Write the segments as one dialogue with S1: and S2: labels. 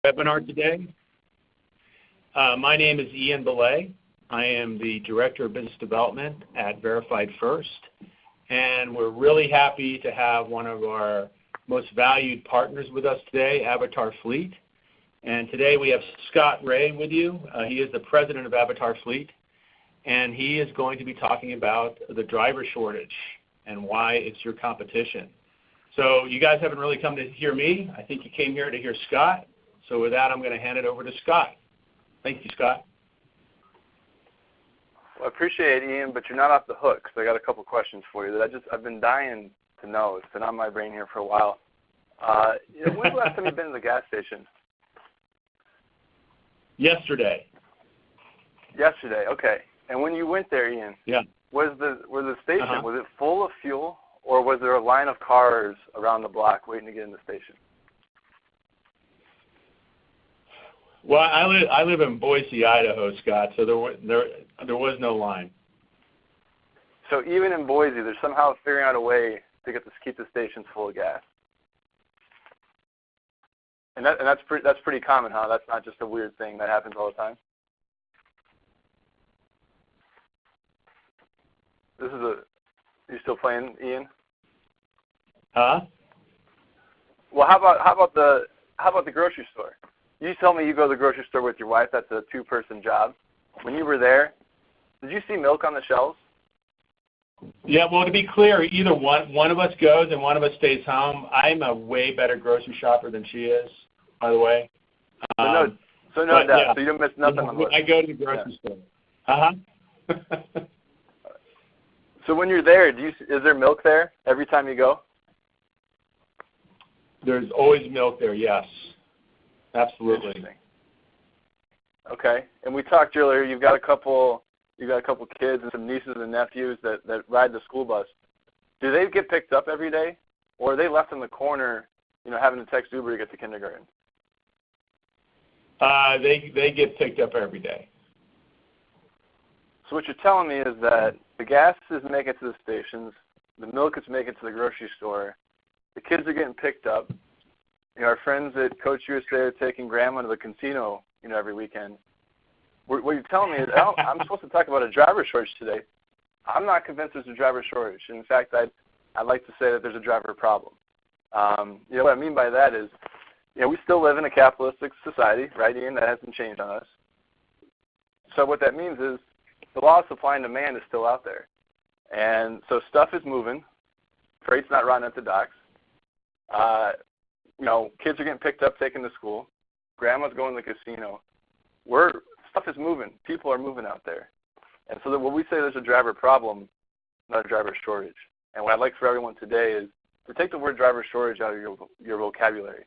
S1: Webinar today. My name is Ian Belay. I am the Director of Business Development at Verified First, and we're really happy to have one of our most valued partners with us today, Avatar Fleet. And today we have Scott Ray with you. He is the President of Avatar Fleet, and he is going to be talking about the driver shortage and why it's your competition. So you guys haven't really come to hear me. I think you came here to hear Scott. So with that, I'm going to hand it over to Scott. Thank you, Scott.
S2: Well, I appreciate it, Ian, but you're not off the hook, because I got a couple questions for you that I've been dying to know. It's been on my brain here for a while. When's the last time you've been to the gas station?
S1: Yesterday.
S2: Yesterday, okay. And when you went there, Ian,
S1: yeah,
S2: was the station, was it full of fuel, or was there a line of cars around the block waiting to get in the station?
S1: Well, I live in Boise, Idaho, Scott, so there was no line.
S2: So even in Boise, they're somehow figuring out a way to keep the stations full of gas. And that's pretty common, huh? That's not just a weird thing that happens all the time. You still playing, Ian?
S1: Huh?
S2: Well, how about the grocery store? You tell me you go to the grocery store with your wife. That's a two-person job. When you were there, did you see milk on the shelves?
S1: Yeah, well, to be clear, either one of us goes and one of us stays home. I'm a way better grocery shopper than she is, by the way.
S2: So no doubt. Yeah. So you don't miss nothing on the list.
S1: I go to the grocery store. Uh-huh.
S2: So when you're there, is there milk there every time you go?
S1: There's always milk there, yes. Absolutely.
S2: Okay. And we talked earlier, you've got a couple kids and some nieces and nephews that ride the school bus. Do they get picked up every day, or are they left in the corner, having to text Uber to get to kindergarten?
S1: They get picked up every day.
S2: So what you're telling me is that the gas is making it to the stations, the milk is making it to the grocery store, the kids are getting picked up. Our friends at Coach USA are taking grandma to the casino, every weekend. What you're telling me is, I'm supposed to talk about a driver shortage today. I'm not convinced there's a driver shortage. In fact, I'd like to say that there's a driver problem. What I mean by that is, we still live in a capitalistic society, right, Ian? That hasn't changed on us. So what that means is the law of supply and demand is still out there. And so stuff is moving. Freight's not running at the docks. Kids are getting picked up, taken to school. Grandma's going to the casino. Stuff is moving. People are moving out there. And so when we say there's a driver problem, not a driver shortage. And what I'd like for everyone today is to take the word driver shortage out of your vocabulary.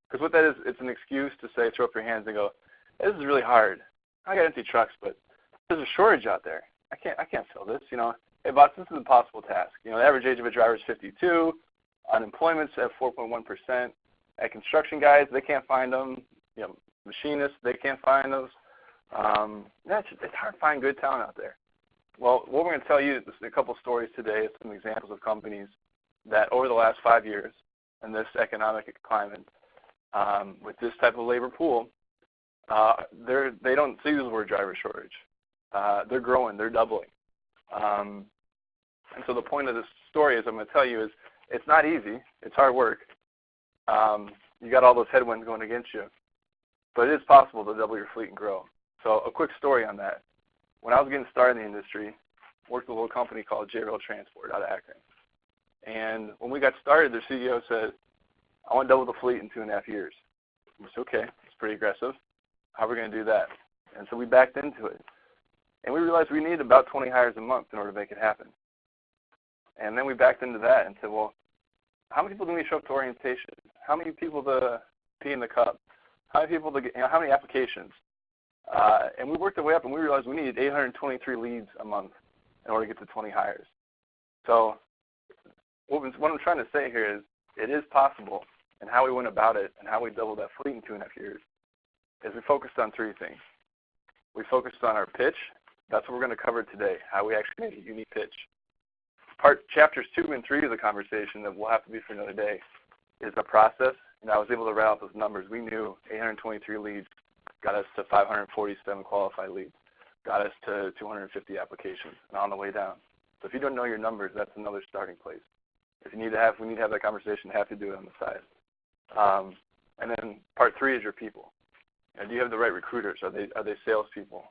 S2: Because what that is, it's an excuse to say, throw up your hands and go, hey, this is really hard. I got empty trucks, but there's a shortage out there. I can't fill this. Hey, boss, this is an impossible task. The average age of a driver is 52. Unemployment's at 4.1%. At construction guys, they can't find them. Machinists, they can't find those. It's hard to find good talent out there. Well, what we're going to tell you is a couple stories today, some examples of companies that over the last 5 years in this economic climate, with this type of labor pool, they don't see the word driver shortage. They're growing, they're doubling. And so the point of this story is I'm going to tell you is it's not easy. It's hard work. You got all those headwinds going against you. But it is possible to double your fleet and grow. So a quick story on that. When I was getting started in the industry, I worked with a little company called J-Rail Transport out of Akron. And when we got started, their CEO said, I want to double the fleet in 2.5 years. I said, okay, that's pretty aggressive. How are we going to do that? And so we backed into it. And we realized we needed about 20 hires a month in order to make it happen. And then we backed into that and said, well, how many people do we show up to orientation? How many people to pee in the cup? How many people to get, how many applications? And we worked our way up, and we realized we needed 823 leads a month in order to get to 20 hires. So what I'm trying to say here is it is possible, and how we went about it and how we doubled that fleet in 2.5 years is we focused on 3 things. We focused on our pitch. That's what we're going to cover today, how we actually made a unique pitch. Chapters 2 and 3 of the conversation that will have to be for another day is a process, and I was able to write out those numbers. We knew 823 leads got us to 547 qualified leads, got us to 250 applications, and on the way down. So if you don't know your numbers, that's another starting place. If you need to have, we need to have that conversation, have to do it on the side. And then part 3 is your people. You know, do you have the right recruiters? Are they salespeople?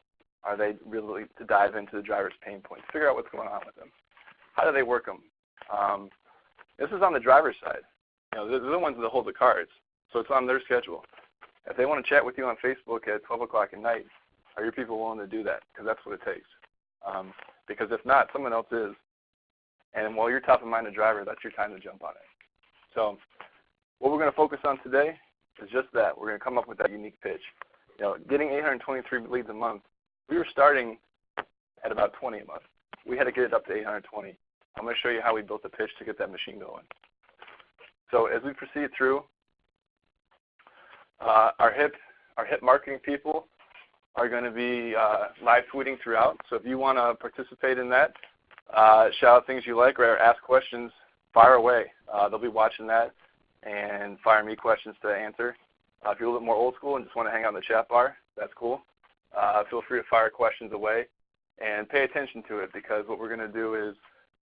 S2: Are they really to dive into the driver's pain points? Figure out what's going on with them. How do they work them? This is on the driver's side. You know, they're the ones that hold the cards, so it's on their schedule. If they want to chat with you on Facebook at 12 o'clock at night, are your people willing to do that? Because that's what it takes. Because if not, someone else is. And while you're top of mind, the driver, that's your time to jump on it. So what we're going to focus on today is just that. We're going to come up with that unique pitch. You know, getting 823 leads a month, we were starting at about 20 a month. We had to get it up to 820. I'm going to show you how we built the pitch to get that machine going. So as we proceed through, our hip marketing people are going to be live tweeting throughout. So if you want to participate in that, shout out things you like or ask questions, fire away. They'll be watching that and fire me questions to answer. If you're a little bit more old school and just want to hang out in the chat bar, that's cool. Feel free to fire questions away and pay attention to it, because what we're going to do is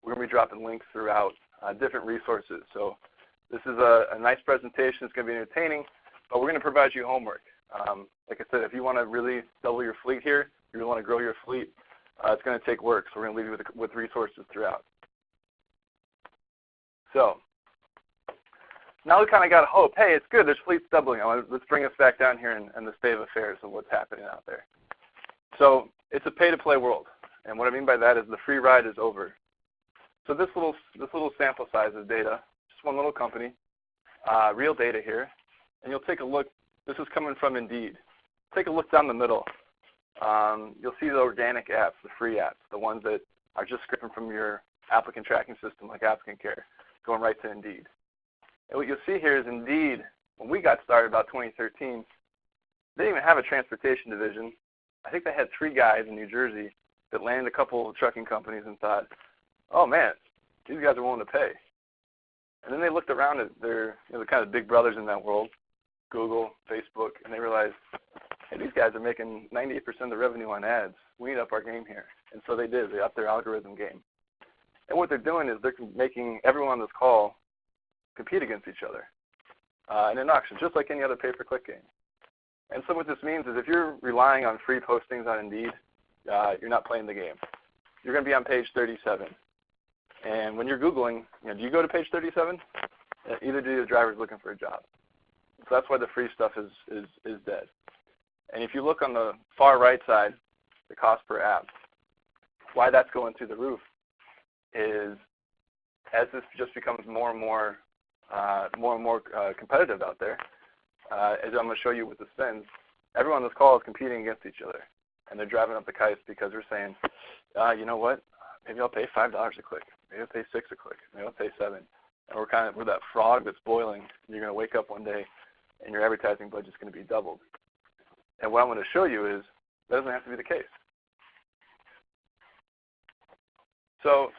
S2: we're going to be dropping links throughout different resources. So this is a nice presentation. It's going to be entertaining, but we're going to provide you homework. Like I said, if you want to really double your fleet here, you really want to grow your fleet, it's going to take work. So we're going to leave you with resources throughout. So now we kind of got hope. Hey, it's good. There's fleets doubling. Let's bring us back down here in the state of affairs of what's happening out there. So it's a pay-to-play world, and what I mean by that is the free ride is over. So this little sample size of data, just one little company, real data here, and you'll take a look. This is coming from Indeed. Take a look down the middle. You'll see the organic apps, the free apps, the ones that are just scripting from your applicant tracking system like Applicant Care, going right to Indeed. And what you'll see here is Indeed, when we got started about 2013, they didn't even have a transportation division. I think they had 3 guys in New Jersey that landed a couple of trucking companies and thought, oh man, these guys are willing to pay. And then they looked around at their, the kind of big brothers in that world, Google, Facebook, and they realized, hey, these guys are making 98% of the revenue on ads. We need to up our game here. And so they did. They upped their algorithm game. And what they're doing is they're making everyone on this call compete against each other in an auction, just like any other pay-per-click game. And so what this means is if you're relying on free postings on Indeed, you're not playing the game. You're going to be on page 37. And when you're Googling, do you go to page 37? Either do the driver's looking for a job. So that's why the free stuff is dead. And if you look on the far right side, the cost per app, why that's going through the roof is as this just becomes more and more competitive out there, as I'm going to show you with the spends, everyone on this call is competing against each other. And they're driving up the kites because they're saying, you know what, maybe I'll pay $5 a click. Maybe I'll pay $6 a click. Maybe I'll pay $7. And we're that frog that's boiling. And you're going to wake up one day and your advertising budget's going to be doubled. And what I'm going to show you is that doesn't have to be the case. So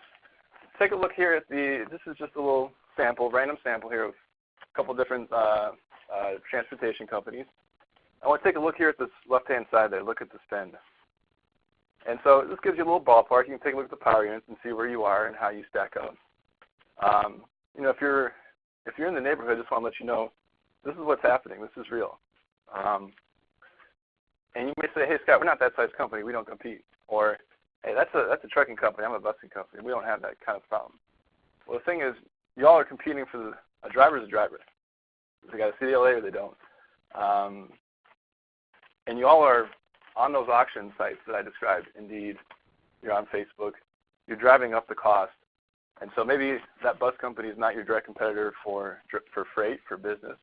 S2: take a look here at this is just a little sample, random sample here of a couple different transportation companies. I want to take a look here at this left-hand side there. Look at the spend. And so this gives you a little ballpark. You can take a look at the power units and see where you are and how you stack up. If you're in the neighborhood, I just want to let you know this is what's happening. This is real. And you may say, hey, Scott, we're not that size company. We don't compete. Or, hey, that's a trucking company. I'm a busing company. We don't have that kind of problem. Well, the thing is, y'all are competing for a driver's a driver. They got a CDLA or they don't. And you all are on those auction sites that I described. Indeed, you're on Facebook. You're driving up the cost. And so maybe that bus company is not your direct competitor for freight, for business,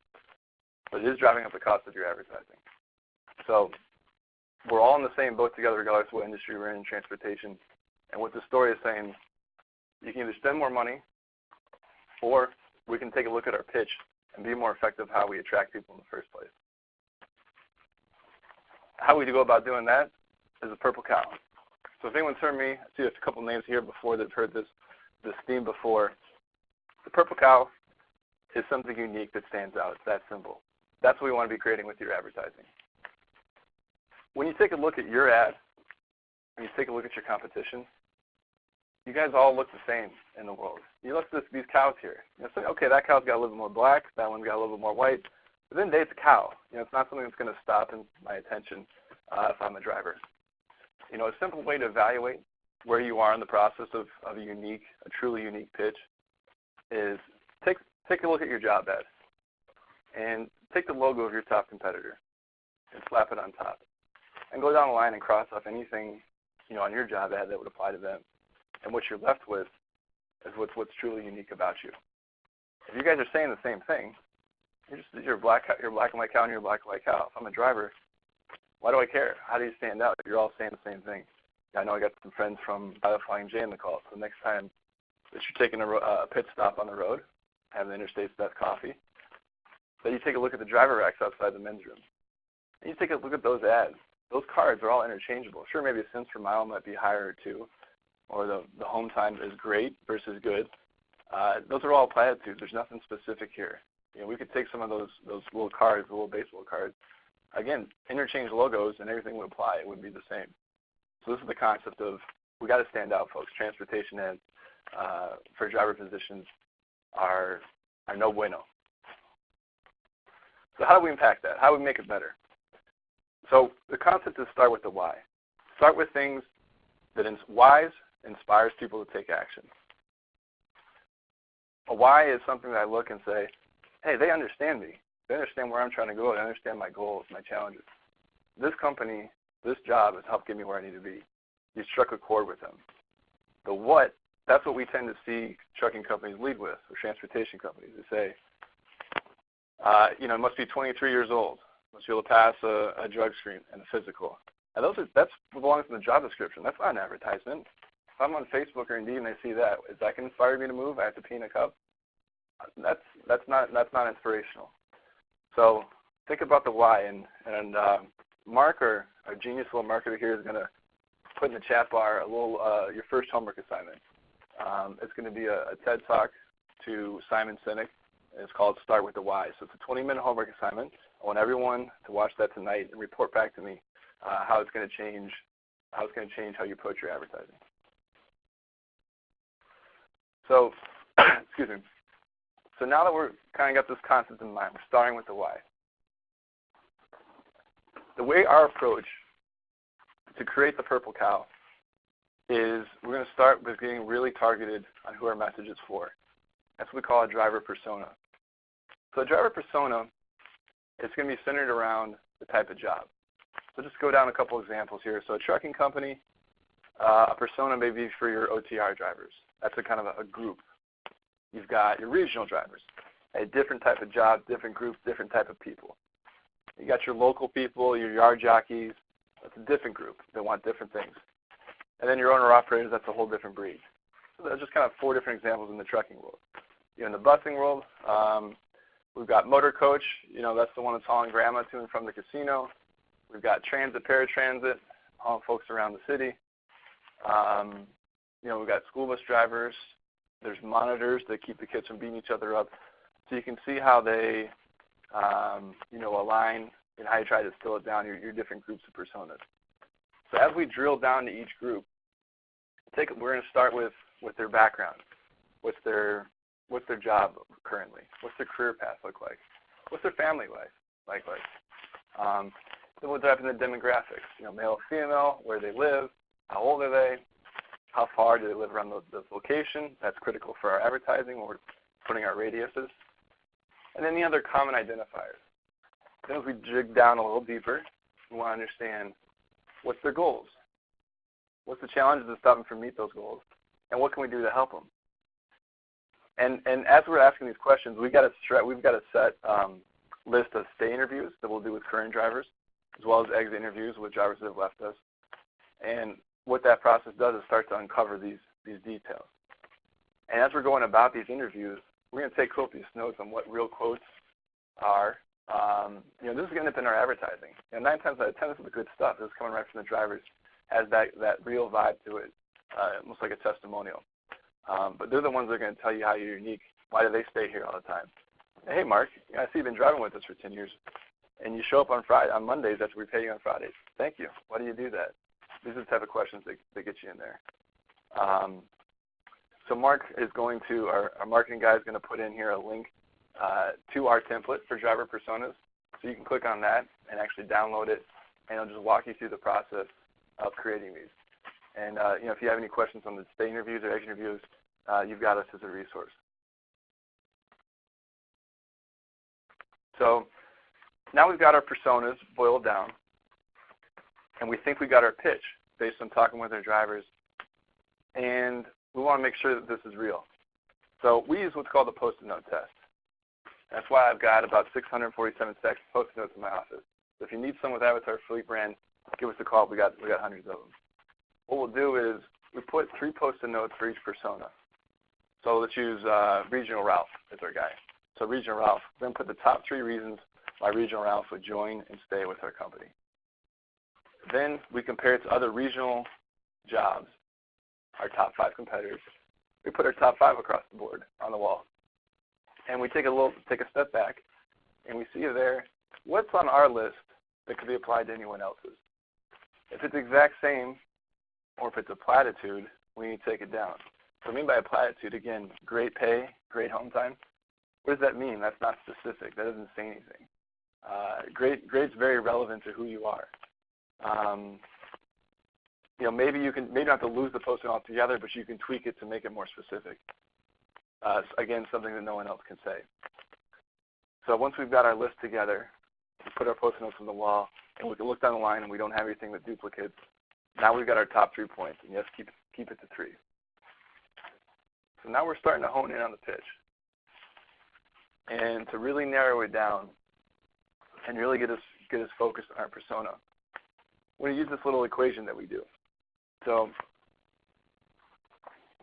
S2: but it is driving up the cost of your advertising. So we're all in the same boat together regardless of what industry we're in transportation. And what the story is saying, you can either spend more money or we can take a look at our pitch and be more effective how we attract people in the first place. How we go about doing that is a purple cow. So if anyone's heard me, I see a couple names here before that have heard this theme before. The purple cow is something unique that stands out. It's that simple. That's what we want to be creating with your advertising. When you take a look at your ad, when you take a look at your competition, you guys all look the same in the world. You look at these cows here. You say, okay, that cow's got a little bit more black, that one's got a little bit more white. But then it's a cow. It's not something that's going to stop my attention if I'm a driver. A simple way to evaluate where you are in the process of a truly unique pitch is take a look at your job ad and take the logo of your top competitor and slap it on top. And go down the line and cross off anything, on your job ad that would apply to them. And what you're left with is what's truly unique about you. If you guys are saying the same thing, you're a black and white cow and you're a black and white cow. If I'm a driver, why do I care? How do you stand out? You're all saying the same thing. I know I got some friends from Flying J in the call. So the next time that you're taking a pit stop on the road, having the Interstate's best coffee, that you take a look at the driver racks outside the men's room. And you take a look at those ads. Those cards are all interchangeable. Sure, maybe a cents per mile might be higher or two, or the home time is great versus good. Those are all platitudes. There's nothing specific here. We could take some of those little cards, the little baseball cards. Again, interchange logos and everything would apply. It would be the same. So this is the concept of we got to stand out, folks. Transportation ads for driver positions are no bueno. So how do we impact that? How do we make it better? So the concept is start with the why. Start with things that whys inspires people to take action. A why is something that I look and say, hey, they understand me. They understand where I'm trying to go. They understand my goals, my challenges. This company, this job has helped get me where I need to be. You struck a chord with them. The what, that's what we tend to see trucking companies lead with, or transportation companies. They say, it must be 23 years old. Must be able to pass a drug screen and a physical. And that belongs in the job description. That's not an advertisement. If I'm on Facebook or Indeed and I see that, is that going to inspire me to move? I have to pee in a cup? That's not inspirational. So think about the why. And Mark, our genius little marketer here, is going to put in the chat bar a little your first homework assignment. It's going to be a TED Talk to Simon Sinek. It's called Start with the Why. So it's a 20-minute homework assignment. I want everyone to watch that tonight and report back to me how it's going to change how you approach your advertising. So, excuse me. So now that we're kind of got this concept in mind, we're starting with the why. The way our approach to create the purple cow is we're going to start with getting really targeted on who our message is for. That's what we call a driver persona. So a driver persona is going to be centered around the type of job. So just go down a couple examples here. So a trucking company, a persona may be for your OTR drivers. That's a kind of a group. You've got your regional drivers, a different type of job, different group, different type of people. You got your local people, your yard jockeys. That's a different group. They want different things. And then your owner-operators, that's a whole different breed. So there's just kind of 4 different examples in the trucking world. In the busing world, we've got motor coach. That's the one that's hauling grandma to and from the casino. We've got transit, paratransit, hauling folks around the city. We've got school bus drivers. There's monitors that keep the kids from beating each other up. So you can see how they, align and how you try to distill it down, your different groups of personas. So as we drill down to each group, we're going to start with their background. What's their job currently? What's their career path look like? What's their family life like? Then we'll dive into the demographics. Male, female, where they live, how old are they, how far do they live around the location? That's critical for our advertising when we're putting our radiuses. And then the other common identifiers. Then as we dig down a little deeper, we want to understand what's their goals. What's the challenges that stop them from meeting those goals? And what can we do to help them? And as we're asking these questions, we've got a set list of stay interviews that we'll do with current drivers, as well as exit interviews with drivers that have left us. And what that process does is start to uncover these details. And as we're going about these interviews, we're going to take copious notes on what real quotes are. This is going to end up in our advertising. 9 times out of 10, this is the good stuff. This is coming right from the drivers. Has that real vibe to it, almost like a testimonial. But they're the ones that are going to tell you how you're unique. Why do they stay here all the time? hey, Mark, I see you've been driving with us for 10 years, and you show up on Mondays after we pay you on Fridays. Thank you. Why do you do that? These are the type of questions that get you in there. So Mark is going to, our marketing guy is going to put in here a link to our template for driver personas. So you can click on that and actually download it, and it'll just walk you through the process of creating these. And if you have any questions on the state interviews or exit interviews, you've got us as a resource. So now we've got our personas boiled down, and we think we got our pitch based on talking with our drivers, and we want to make sure that this is real. So we use what's called the Post-it note test. That's why I've got about 647 stacks of Post-it notes in my office. So if you need some with Avatar Fleet brand, give us a call. We got hundreds of them. What we'll do is we put 3 Post-it notes for each persona. So let's use Regional Ralph as our guy. So Regional Ralph, we're going to put the top 3 reasons why Regional Ralph would join and stay with our company. Then we compare it to other regional jobs, our top 5 competitors. We put our top 5 across the board on the wall. And we take a step back, and we see there what's on our list that could be applied to anyone else's. If it's the exact same, or if it's a platitude, we need to take it down. So what I mean by a platitude, again, great pay, great home time. What does that mean? That's not specific. That doesn't say anything. Great's very relevant to who you are. Maybe you don't have to lose the Post-it altogether, but you can tweak it to make it more specific. Again, something that no one else can say. So once we've got our list together, we put our Post-it notes on the wall, and we can look down the line, and we don't have anything that duplicates. Now we've got our top 3 points, and yes, keep it to 3. So now we're starting to hone in on the pitch. And to really narrow it down and really get us focused on our persona, we're going to use this little equation that we do. So,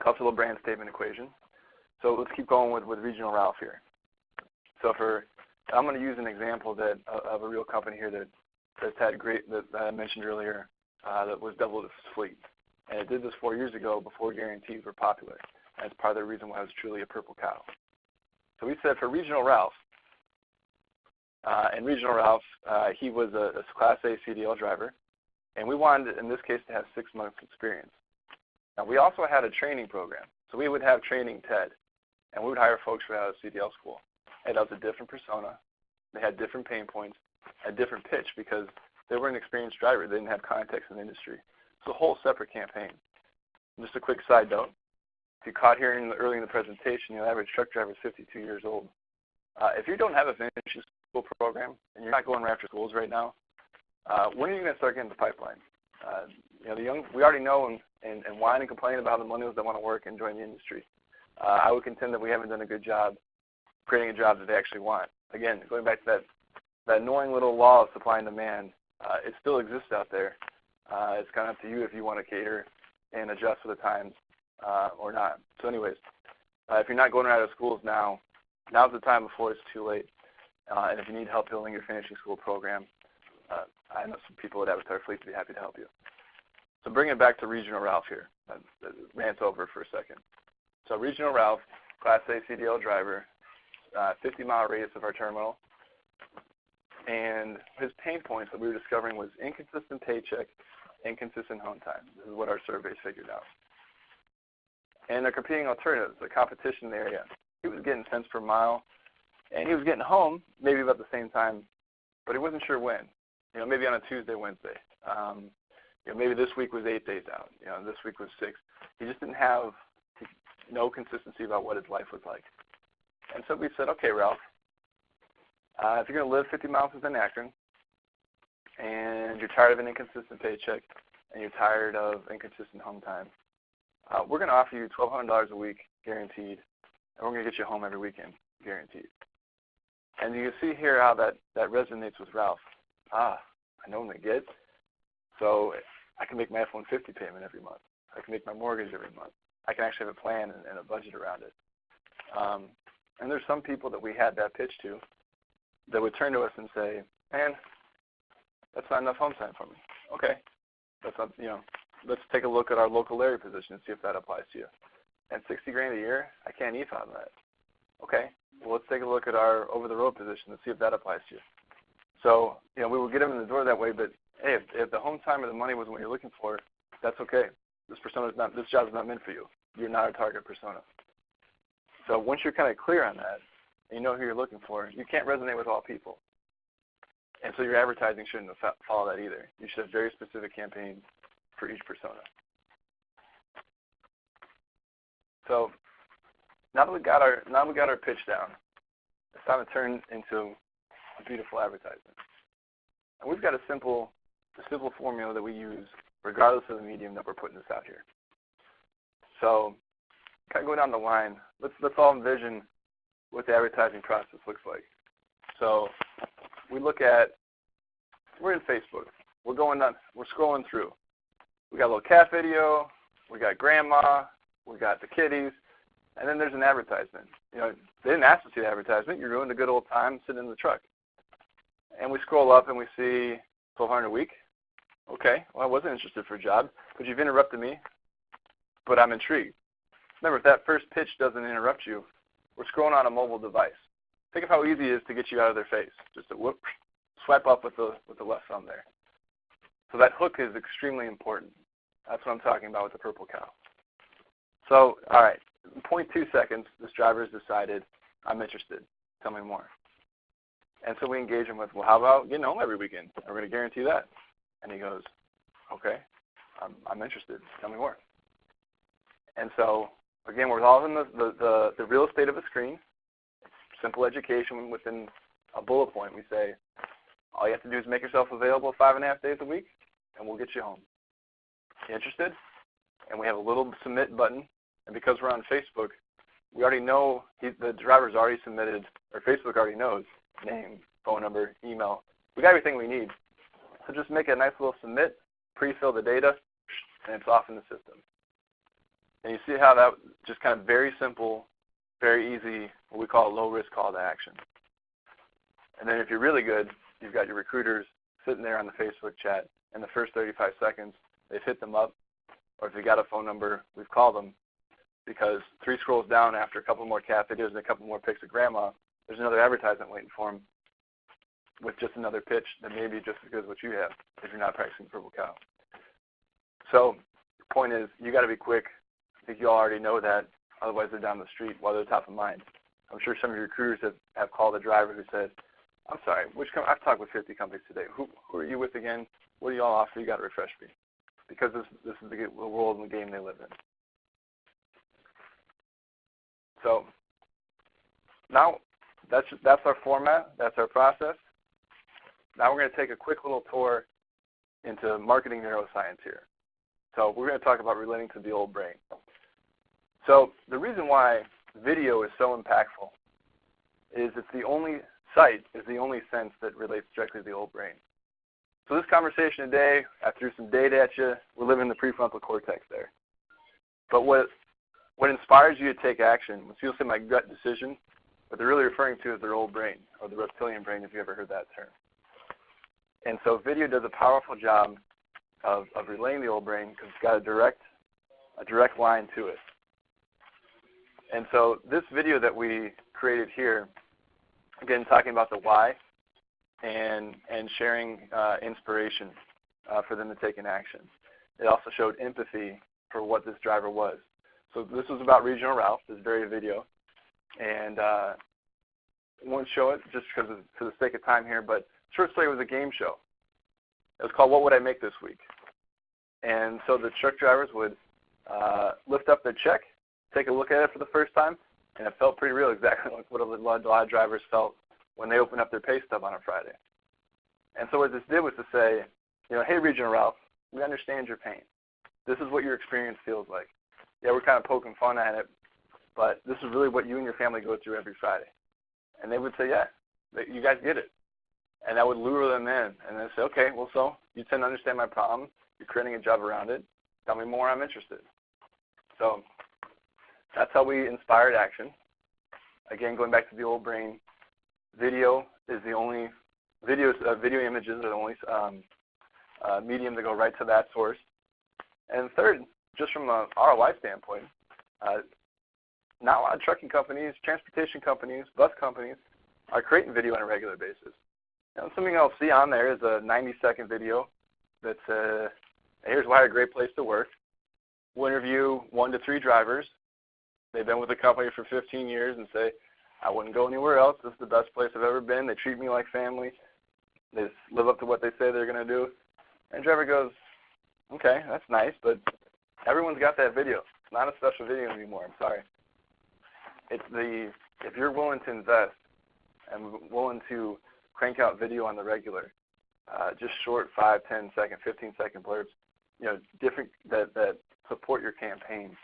S2: cultural brand statement equation. So let's keep going with Regional Ralph here. So I'm going to use an example of a real company here that's had that I mentioned earlier that was doubled its fleet. And it did this 4 years ago before guarantees were popular. That's part of the reason why it was truly a purple cow. So we said for Regional Ralph, and Regional Ralph, he was a Class A CDL driver, and we wanted, in this case, to have 6 months experience. Now, we also had a training program. So we would have training TED, and we would hire folks right out of CDL school. And that was a different persona. They had different pain points, a different pitch because they were an experienced driver. They didn't have context in the industry. It's a whole separate campaign. Just a quick side note. If you caught here early in the presentation, the average truck driver is 52 years old. If you don't have a finishing school program and you're not going right after schools right now, when are you going to start getting the pipeline? The young, we already know and whine and complain about the millennials that want to work and join the industry. I would contend that we haven't done a good job creating a job that they actually want. Again, going back to that annoying little law of supply and demand, it still exists out there. It's kind of up to you if you want to cater and adjust for the times or not. So anyways, if you're not going right out of schools now, now's the time before it's too late. And if you need help building your finishing school program, I know some people at Avatar Fleet would be happy to help you. So bring it back to Regional Ralph here. Rant over for a second. So Regional Ralph, Class A CDL driver, 50-mile radius of our terminal. And his pain points that we were discovering was inconsistent paycheck, inconsistent home time. This is what our surveys figured out. And the competing alternatives, the competition in the area. He was getting cents per mile, and he was getting home maybe about the same time, but he wasn't sure when. Maybe on a Tuesday, Wednesday. Maybe this week was 8 days out. This week was 6. He just didn't have no consistency about what his life was like. And so we said, okay, Ralph, if you're going to live 50 miles within Akron, and you're tired of an inconsistent paycheck, and you're tired of inconsistent home time, we're going to offer you $1,200 a week guaranteed, and we're going to get you home every weekend guaranteed. And you can see here how that resonates with Ralph. I know what I get, so I can make my F-150 payment every month. I can make my mortgage every month. I can actually have a plan and a budget around it. And there's some people that we had that pitch to that would turn to us and say, man, that's not enough home time for me. Okay, that's not, let's take a look at our local area position and see if that applies to you. And $60,000 a year, I can't eat on that. Okay, well, let's take a look at our over-the-road position and see if that applies to you. So, we would get them in the door that way, but hey, if the home time or the money wasn't what you're looking for, that's okay. This job is not meant for you. You're not a target persona. So once you're kind of clear on that, and you know who you're looking for, you can't resonate with all people. And so your advertising shouldn't follow that either. You should have very specific campaigns for each persona. So now that we got our pitch down, it's time to turn into a beautiful advertisement. And we've got a simple formula that we use regardless of the medium that we're putting this out here. So kind of go down the line. Let's all envision what the advertising process looks like. So we're in Facebook. We're scrolling through. We got a little cat video. We got grandma. We got the kitties. And then there's an advertisement. They didn't ask to see the advertisement. You're doing the good old time sitting in the truck. And we scroll up and we see $1,200 a week. Okay, well, I wasn't interested for a job, but you've interrupted me, but I'm intrigued. Remember, if that first pitch doesn't interrupt you, we're scrolling on a mobile device. Think of how easy it is to get you out of their face. Just a whoop, swipe up with the left thumb there. So that hook is extremely important. That's what I'm talking about with the purple cow. So, all right, in 0.2 seconds, this driver has decided, I'm interested. Tell me more. And so we engage him with, well, how about getting home every weekend? We're going to guarantee that. And he goes, okay, I'm interested. Tell me more. And so, again, we're all in the real estate of a screen. Simple education within a bullet point. We say, all you have to do is make yourself available 5.5 days a week, and we'll get you home. You interested? And we have a little submit button. And because we're on Facebook, we already know the driver's already submitted, or Facebook already knows, name, phone number, email. We got everything we need. So just make a nice little submit, pre-fill the data, and it's off in the system. And you see how that just kind of very simple, very easy, what we call a low-risk call to action. And then if you're really good, you've got your recruiters sitting there on the Facebook chat. In the first 35 seconds, they've hit them up. Or if you got a phone number, we've called them. Because 3 scrolls down after a couple more cat videos and a couple more pics of grandma, there's another advertisement waiting for them with just another pitch that may be just as good as what you have if you're not practicing Purple Cow. So the point is, you got to be quick. I think you all already know that. Otherwise, they're down the street while they're top of mind. I'm sure some of your recruiters have called a driver who said, I'm sorry, I've talked with 50 companies today. Who are you with again? What do you all offer? You got to refresh me. Because this is the world and the game they live in. So now that's our format. That's our process. Now we're going to take a quick little tour into marketing neuroscience here. So we're going to talk about relating to the old brain. So the reason why video is so impactful is it's the only sense that relates directly to the old brain. So this conversation today, I threw some data at you. We're living in the prefrontal cortex there. But what inspires you to take action, when people say my gut decision, what they're really referring to is their old brain, or the reptilian brain, if you ever heard that term. And so video does a powerful job of relaying the old brain because it's got a direct line to it. And so this video that we created here, again, talking about the why and sharing inspiration for them to take an action. It also showed empathy for what this driver was. So this was about Regional Ralph, this very video. And I won't show it just for the sake of time here, but short story was a game show. It was called What Would I Make This Week? And so the truck drivers would lift up their check, take a look at it for the first time, and it felt pretty real, exactly like what a lot of drivers felt when they opened up their pay stub on a Friday. And so what this did was to say, hey, Regional Ralph, we understand your pain. This is what your experience feels like. Yeah, we're kind of poking fun at it, but this is really what you and your family go through every Friday. And they would say, yeah, you guys get it. And that would lure them in. And they'd say, okay, well, so you tend to understand my problem. You're creating a job around it. Tell me more, I'm interested. So that's how we inspired action. Again, going back to the old brain, video images are the only medium to go right to that source. And third, just from an ROI standpoint, not a lot of trucking companies, transportation companies, bus companies are creating video on a regular basis. Now, something I'll see on there is a 90-second video that says, here's why a great place to work. We'll interview 1 to 3 drivers. They've been with the company for 15 years and say, I wouldn't go anywhere else. This is the best place I've ever been. They treat me like family. They just live up to what they say they're going to do. And the driver goes, okay, that's nice, but everyone's got that video. It's not a special video anymore. I'm sorry. If you're willing to invest and willing to crank out video on the regular, just short 5, 10 second, 15-second blurbs, different that support your campaign.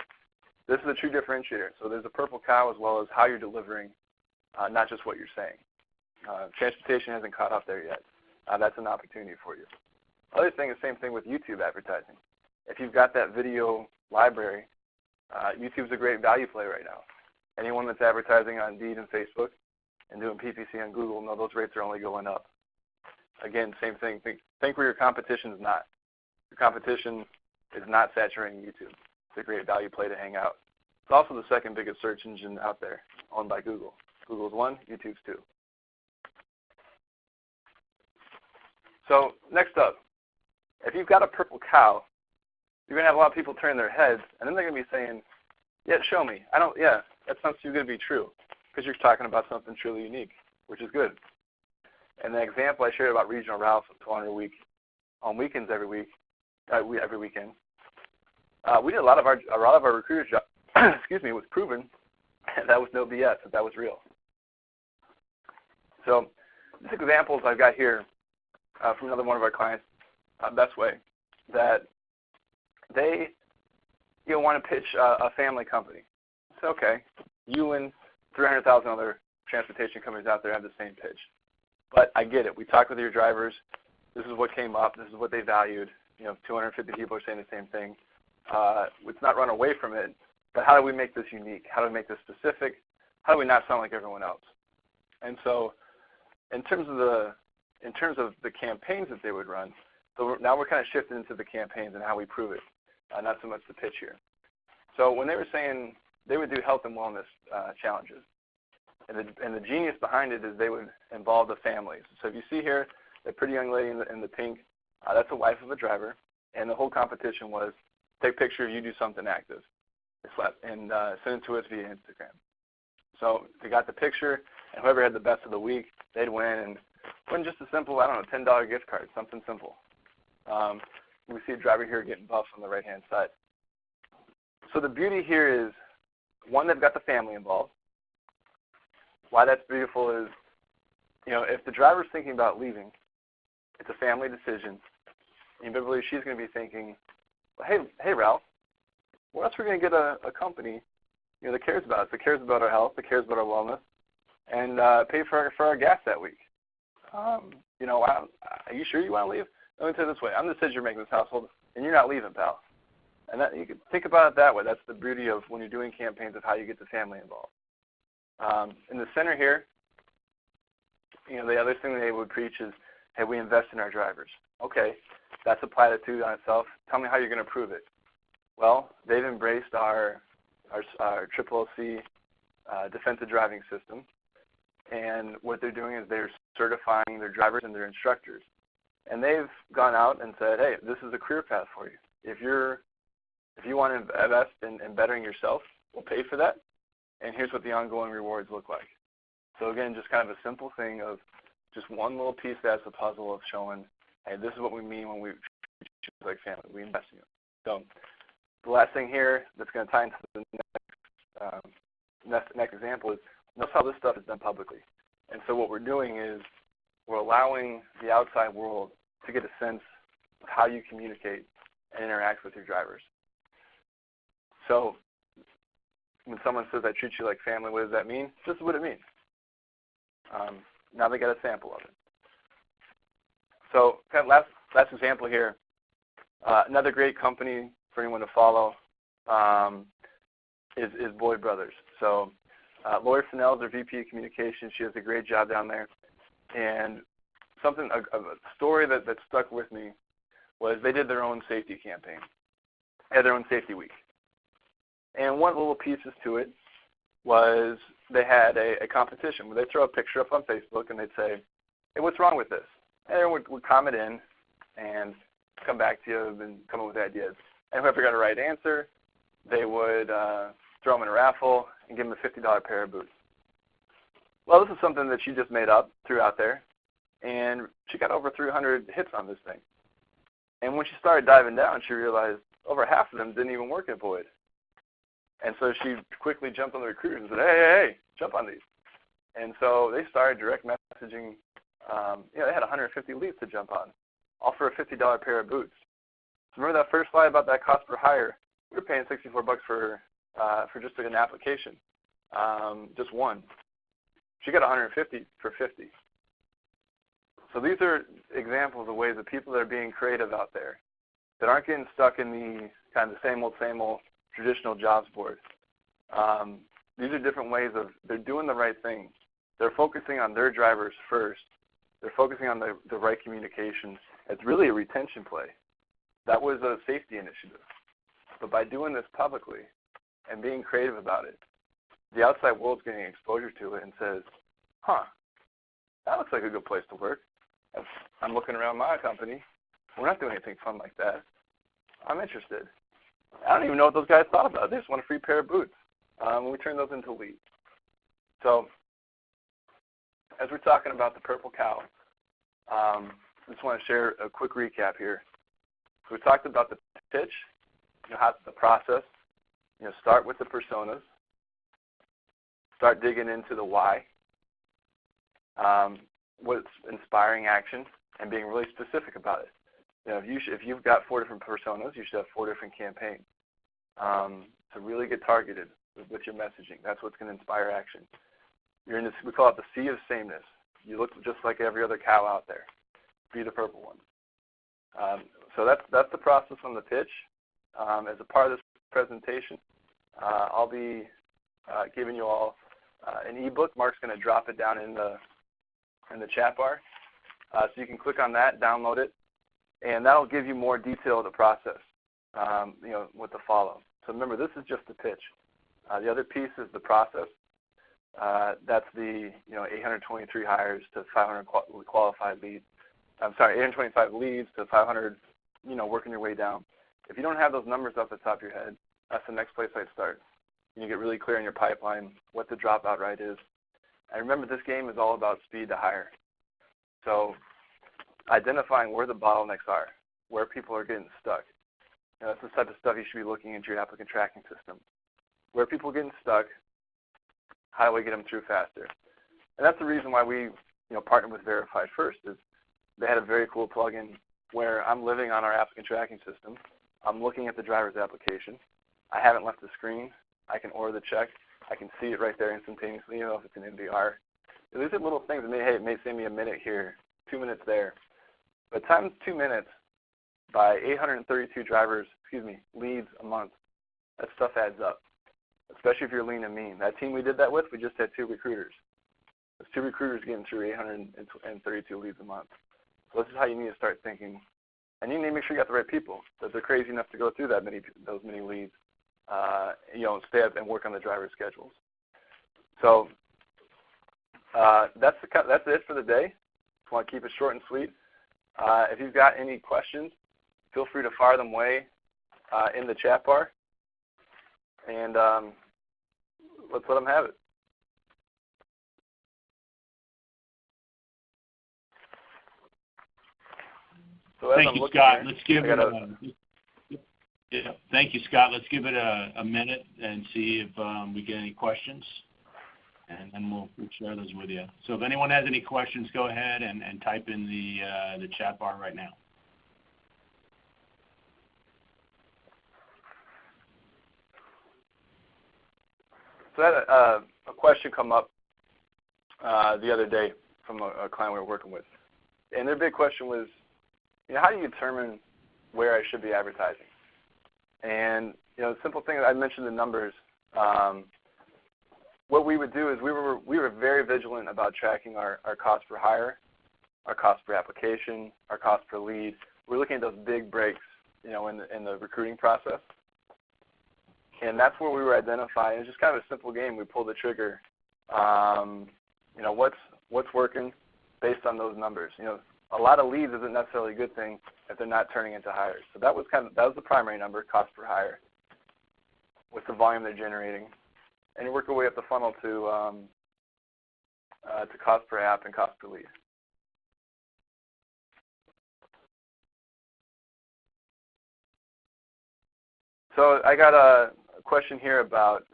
S2: This is a true differentiator. So there's a purple cow as well as how you're delivering, not just what you're saying. Transportation hasn't caught up there yet. That's an opportunity for you. Other thing is same thing with YouTube advertising. If you've got that video library, YouTube's a great value play right now. Anyone that's advertising on Indeed and Facebook and doing PPC on Google, no, those rates are only going up. Again, same thing. Think where your competition is not. Your competition is not saturating YouTube. It's a great value play to hang out. It's also the second biggest search engine out there, owned by Google. Google's 1, YouTube's 2. So next up, if you've got a purple cow, you're going to have a lot of people turn their heads, and then they're going to be saying, yeah, show me. That sounds too good to be true, because you're talking about something truly unique, which is good. And the example I shared about Regional Ralph with 200 a week, on weekends every weekend, we did a lot of our recruiters' job. It was proven that was no BS, that was real. So these examples I've got here from another one of our clients, Best Way, that they want to pitch a family company. It's okay. You and 300,000 other transportation companies out there have the same pitch. But I get it. We talked with your drivers. This is what came up. This is what they valued. 250 people are saying the same thing. Let's not run away from it. But how do we make this unique? How do we make this specific? How do we not sound like everyone else? And so, in terms of the campaigns that they would run, so now we're kind of shifting into the campaigns and how we prove it, not so much the pitch here. So when they were saying they would do health and wellness challenges, and the genius behind it is they would involve the families. So if you see here, the pretty young lady in the pink, that's a wife of a driver, and the whole competition was take a picture of you do something active and send it to us via Instagram. So they got the picture, and whoever had the best of the week, they'd win, and win just a simple, $10 gift card, something simple. We see a driver here getting buffed on the right-hand side. So the beauty here is, one, they've got the family involved. Why that's beautiful is, if the driver's thinking about leaving, it's a family decision. And you believe she's going to be thinking, well, hey, Ralph, what else are we going to get a company that cares about us, that cares about our health, that cares about our wellness, and pay for our gas that week? Are you sure you want to leave? Let me tell you this way. I'm the decision maker in this household, and you're not leaving, pal. And that, you can think about it that way. That's the beauty of when you're doing campaigns of how you get the family involved. In the center here, the other thing they would preach is, hey, we invest in our drivers. Okay, that's a platitude on itself. Tell me how you're going to prove it. Well, they've embraced our CCC defensive driving system, and what they're doing is they're certifying their drivers and their instructors. And they've gone out and said, hey, this is a career path for you. If you want to invest in bettering yourself, we'll pay for that, and here's what the ongoing rewards look like. So again, just kind of a simple thing of just one little piece that's the puzzle of showing, hey, this is what we mean when we treat you like family. We invest in you. So the last thing here that's going to tie into the next example is, notice how this stuff is done publicly. And so what we're doing is we're allowing the outside world to get a sense of how you communicate and interact with your drivers. So when someone says, I treat you like family, what does that mean? This is what it means. Now they got a sample of it. So kind of last example here, another great company for anyone to follow is Boyd Brothers. So Lori Fennell is their VP of Communications. She does a great job down there. And a story that stuck with me was they did their own safety campaign. They had their own safety week. And one of the little pieces to it was they had a competition where they'd throw a picture up on Facebook and they'd say, hey, what's wrong with this? And everyone would comment in and come back to you and come up with ideas. And whoever got a right answer, they would throw them in a raffle and give them a $50 pair of boots. Well, this is something that she just made up, threw out there, and she got over 300 hits on this thing. And when she started diving down, she realized over half of them didn't even work at Boyd. And so she quickly jumped on the recruiters and said, hey, jump on these. And so they started direct messaging. They had 150 leads to jump on, all for a $50 pair of boots. So remember that first slide about that cost per hire? We were paying $64 for just an application, just one. She got 150 for 50. So these are examples of ways that people that are being creative out there that aren't getting stuck in the kind of the same old traditional jobs board. These are different ways of, they're doing the right thing. They're focusing on their drivers first. They're focusing on the right communication. It's really a retention play. That was a safety initiative. But by doing this publicly and being creative about it, the outside world's getting exposure to it and says, that looks like a good place to work. If I'm looking around my company, we're not doing anything fun like that. I'm interested. I don't even know what those guys thought about it. They just want a free pair of boots. We turn those into leads. So as we're talking about the Purple Cow, I just want to share a quick recap here. So we talked about the pitch, how the process, start with the personas, start digging into the why, what's inspiring action, and being really specific about it. If you've got 4 different personas, you should have 4 different campaigns. To really get targeted with your messaging. That's what's going to inspire action. You're in this, we call it the sea of sameness. You look just like every other cow out there. Be the purple one. So that's the process on the pitch. As a part of this presentation, I'll be giving you all an ebook. Mark's going to drop it down in the chat bar. So you can click on that, download it, and that'll give you more detail of the process, what to follow. So remember, this is just the pitch. The other piece is the process. That's the 823 hires to 500 qualified leads. 825 leads to 500, working your way down. If you don't have those numbers off the top of your head, that's the next place I'd start. You get really clear in your pipeline what the dropout rate is. And remember, this game is all about speed to hire. So identifying where the bottlenecks are, where people are getting stuck. That's the type of stuff you should be looking into your applicant tracking system. Where people are getting stuck, how do we get them through faster? And that's the reason why we partnered with Verified First, is they had a very cool plugin where I'm living on our applicant tracking system. I'm looking at the driver's application. I haven't left the screen. I can order the check. I can see it right there instantaneously, if it's an MVR. These are little things that it may save me a minute here, 2 minutes there. But times 2 minutes by 832 leads a month, that stuff adds up, especially if you're lean and mean. That team we did that with, we just had 2 recruiters. There's 2 recruiters getting through 832 leads a month. So this is how you need to start thinking. And you need to make sure you got the right people, that they're crazy enough to go through those many leads, stay up and work on the driver schedules. So that's it for the day. Just want to keep it short and sweet. If you've got any questions, feel free to fire them away in the chat bar, and let's let them have it. So
S1: thank you, Scott. Let's give it thank you, Scott. Let's give it a minute and see if we get any questions, and then we'll share those with you. So if anyone has any questions, go ahead and type in the chat bar right now.
S2: So I had a question come up the other day from a client we were working with. And their big question was, how do you determine where I should be advertising? And, the simple thing, I mentioned the numbers. What we would do is we were very vigilant about tracking our cost per hire, our cost per application, our cost per lead. We're looking at those big breaks, in the recruiting process. And that's where we were identifying. It's just kind of a simple game. We pulled the trigger. You know, what's working based on those numbers. You know, a lot of leads isn't necessarily a good thing if they're not turning into hires. So that was the primary number, cost per hire, with the volume they're generating. And you work your way up the funnel to cost per app and cost per lead. So I got a question here about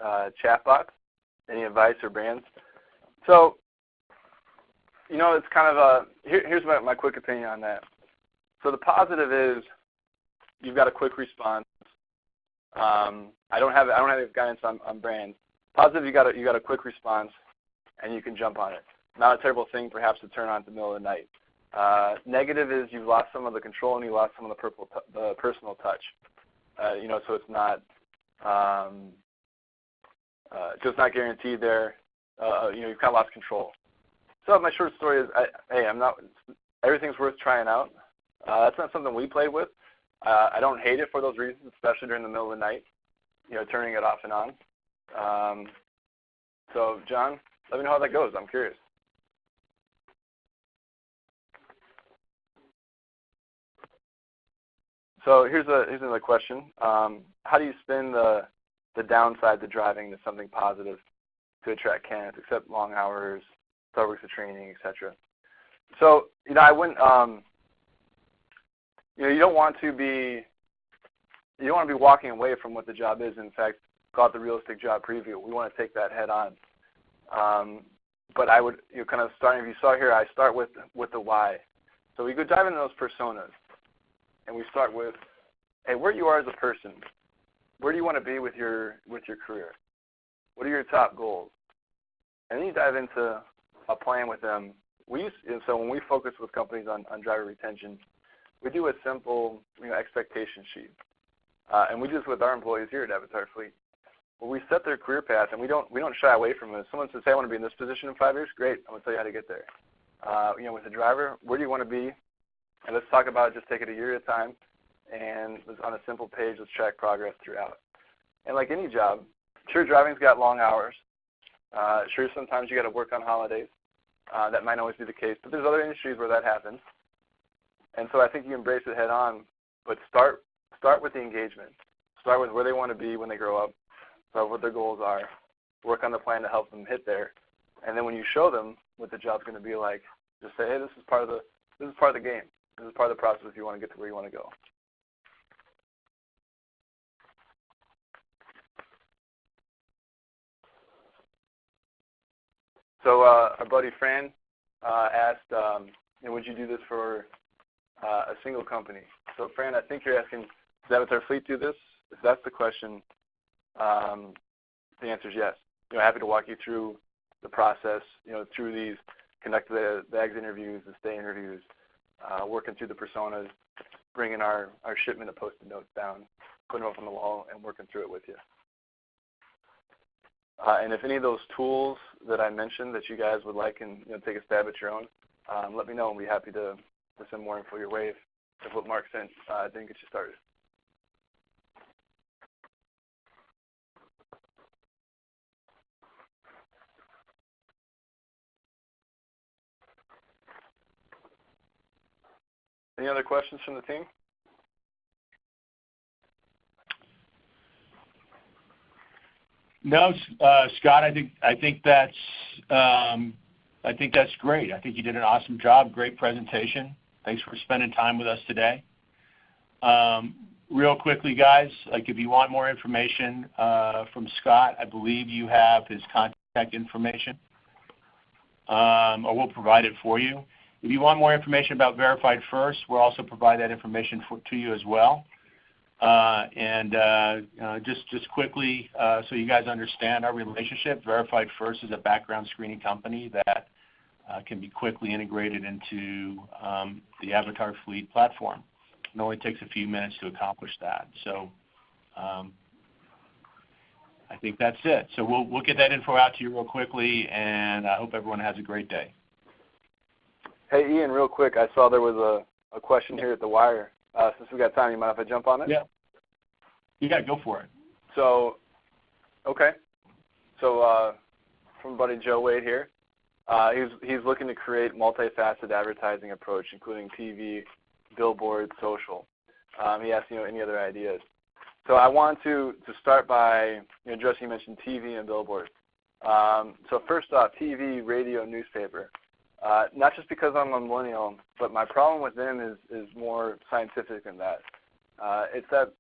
S2: chatbots. Any advice or brands? So, you know, it's kind of here's my quick opinion on that. So the positive is you've got a quick response. I don't have any guidance on brands. Positive, you got a quick response, and you can jump on it. Not a terrible thing, perhaps, to turn on in the middle of the night. Negative is you've lost some of the control and you lost some of the personal touch. You know, so it's not just not guaranteed there. You know, you've kind of lost control. So my short story is, everything's worth trying out. That's not something we played with. I don't hate it for those reasons, especially during the middle of the night, you know, turning it off and on. So John, let me know how that goes. I'm curious. So here's another question. How do you spin the downside to driving to something positive to attract candidates, except long hours, 12 weeks of training, etc.? So, you know, I wouldn't, you know, you don't want to be walking away from what the job is. In fact, call it the realistic job preview. We want to take that head on. But I would, you know, kind of starting, if you saw here, I start with the why. So we go dive into those personas, and we start with, hey, where you are as a person. Where do you want to be with your career? What are your top goals? And then you dive into a plan with them. So when we focus with companies on driver retention, we do a simple, you know, expectation sheet. And we do this with our employees here at Avatar Fleet. Well, we set their career path, and we don't shy away from it. If someone says, hey, I want to be in this position in 5 years, great. I'm going to tell you how to get there. You know, with a driver, where do you want to be? And let's talk about it. Just take it a year at a time. And on a simple page, let's track progress throughout. And like any job, sure, driving's got long hours. Sure, sometimes you got to work on holidays. That might not always be the case, but there's other industries where that happens. And so I think you embrace it head on, but start with the engagement. Start with where they want to be when they grow up. Start with what their goals are. Work on the plan to help them hit there. And then when you show them what the job's going to be like, just say, hey, this is part of the game. This is part of the process if you want to get to where you want to go. So our buddy Fran asked, you know, would you do this for a single company? So Fran, I think you're asking, does Avatar Fleet do this? If that's the question, the answer is yes. You know, happy to walk you through the process, you know, through these, conduct the exit interviews, the stay interviews, working through the personas, bringing our shipment of Post-it notes down, putting them up on the wall, and working through it with you. And if any of those tools that I mentioned that you guys would like and, you know, take a stab at your own, let me know, and we'll be happy to send more info your way if what Mark sent didn't get you started. Any other questions from the team?
S1: No, Scott. I think that's great. I think you did an awesome job. Great presentation. Thanks for spending time with us today. Real quickly, guys, like if you want more information from Scott, I believe you have his contact information, or we'll provide it for you. If you want more information about Verified First, we'll also provide that information to you as well. Just quickly, so you guys understand our relationship, Verified First is a background screening company that can be quickly integrated into the Avatar Fleet platform. It only takes a few minutes to accomplish that. So I think that's it. So we'll get that info out to you real quickly, and I hope everyone has a great day.
S2: Hey, Ian, real quick, I saw there was a question here at the wire. Since we got time, you mind if I jump on it?
S1: Yeah. Yeah, go for it.
S2: So Okay. So from buddy Joe Wade here, he's looking to create multifaceted advertising approach, including TV, billboards, social. He asked, any other ideas. So I want to start by addressing, you mentioned TV and billboards. So first off, TV, radio, newspaper. Not just because I'm a millennial, but my problem with them is more scientific than that. It's that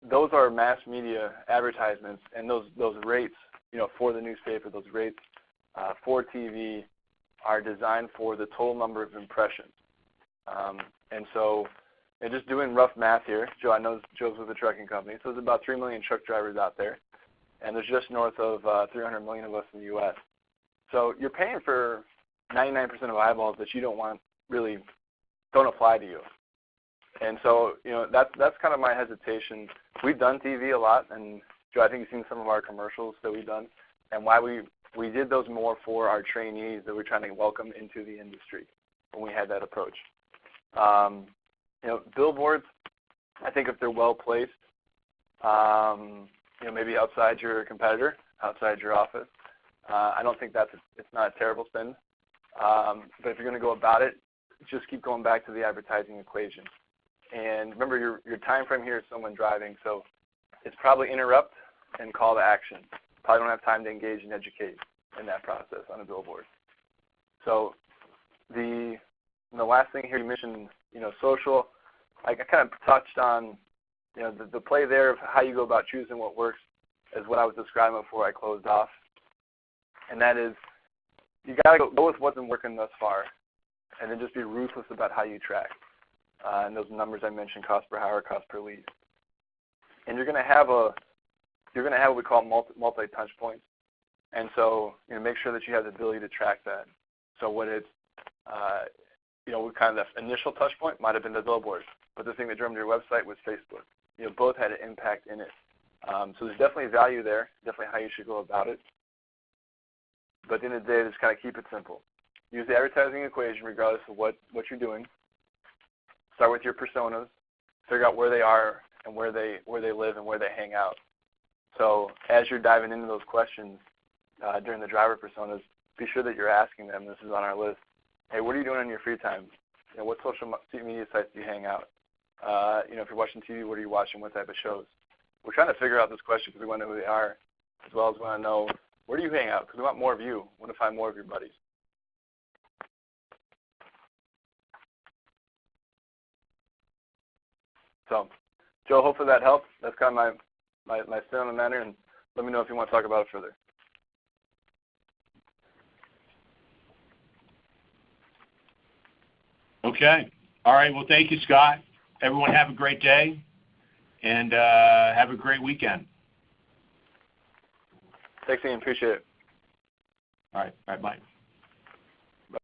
S2: those are mass media advertisements, and those rates, for the newspaper, those rates for TV are designed for the total number of impressions. And so, just doing rough math here, Joe, I know Joe's with a trucking company, so there's about 3 million truck drivers out there, and there's just north of 300 million of us in the U.S. So you're paying for 99% of eyeballs that you don't want, really don't apply to you. And so, that's kind of my hesitation. We've done TV a lot, and Joe, I think you've seen some of our commercials that we've done, and why we did those more for our trainees that we're trying to welcome into the industry when we had that approach. Billboards, I think if they're well placed, maybe outside your competitor, outside your office, I don't think it's not a terrible spend. But if you're going to go about it, just keep going back to the advertising equation. And remember, your time frame here is someone driving, so it's probably interrupt and call to action. Probably don't have time to engage and educate in that process on a billboard. So the last thing here you mentioned, social. I kind of touched on, the play there of how you go about choosing what works is what I was describing before I closed off. And that is, you got to go with what's been working thus far, and then just be ruthless about how you track. And those numbers I mentioned, cost per hour, cost per lead. And you're going to have what we call multi-touch points. And so, make sure that you have the ability to track that. So what it's, kind of the initial touch point might have been the billboard, but the thing that drove to your website was Facebook. Both had an impact in it. So there's definitely value there, definitely how you should go about it. But at the end of the day, just kind of keep it simple. Use the advertising equation regardless of what you're doing. Start with your personas, figure out where they are and where they live and where they hang out. So as you're diving into those questions during the driver personas, be sure that you're asking them, this is on our list, hey, what are you doing in your free time? What social media sites do you hang out? If you're watching TV, what are you watching? What type of shows? We're trying to figure out this question because we want to know who they are, as well as we want to know, where do you hang out? Because we want more of you. We want to find more of your buddies. So, Joe, hopefully that helped. That's kind of my spin on the matter, and let me know if you want to talk about it further.
S1: Okay. All right. Well, thank you, Scott. Everyone have a great day, and have a great weekend.
S2: Thanks, Ian. Appreciate it.
S1: All right. Bye-bye.